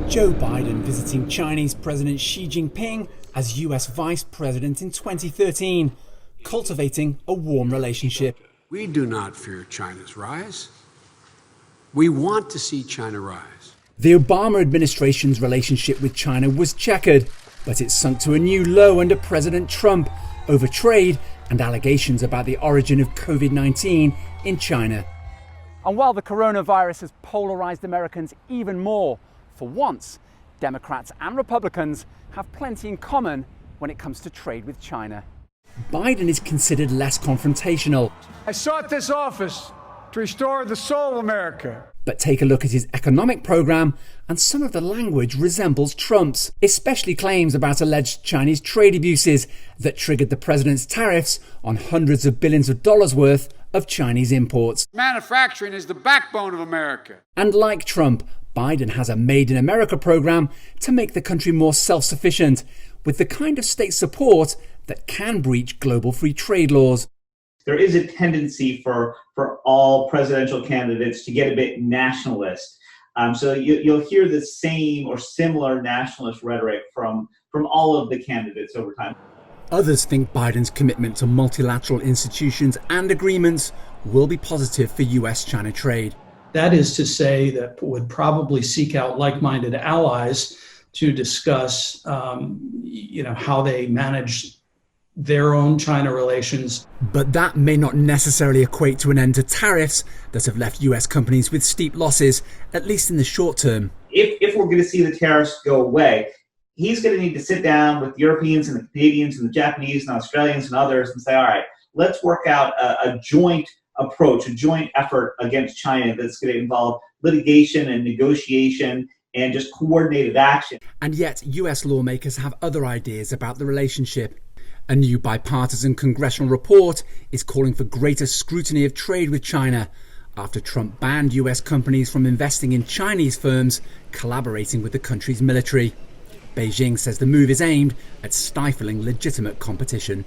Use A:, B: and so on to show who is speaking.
A: Joe Biden visiting Chinese President Xi Jinping as US Vice President in 2013, cultivating a warm relationship.
B: We do not fear China's rise. We want to see China rise.
A: The Obama administration's relationship with China was checkered, but it sunk to a new low under President Trump over trade and allegations about the origin of COVID-19 in China. And while the coronavirus has polarized Americans even more, for once, Democrats and Republicans have plenty in common when it comes to trade with China. Biden is considered less confrontational.
C: I sought this office to restore the soul of America.
A: But take a look at his economic program, and some of the language resembles Trump's, especially claims about alleged Chinese trade abuses that triggered the president's tariffs on hundreds of billions of dollars worth of Chinese imports.
C: Manufacturing is the backbone of America.
A: And like Trump, Biden has a Made in America program to make the country more self-sufficient, with the kind of state support that can breach global free trade laws.
D: There is a tendency for all presidential candidates to get a bit nationalist. So you'll hear the same or similar nationalist rhetoric from all of the candidates over time.
A: Others think Biden's commitment to multilateral institutions and agreements will be positive for US-China trade.
E: That is to say that would probably seek out like-minded allies to discuss, how they manage their own China relations.
A: But that may not necessarily equate to an end to tariffs that have left US companies with steep losses, at least in the short term.
D: If we're going to see the tariffs go away, he's going to need to sit down with the Europeans and the Canadians and the Japanese and Australians and others and say, all right, let's work out a joint approach, a joint effort against China that's going to involve litigation and negotiation and just coordinated action.
A: And yet, US lawmakers have other ideas about the relationship. A new bipartisan congressional report is calling for greater scrutiny of trade with China after Trump banned US companies from investing in Chinese firms collaborating with the country's military. Beijing says the move is aimed at stifling legitimate competition.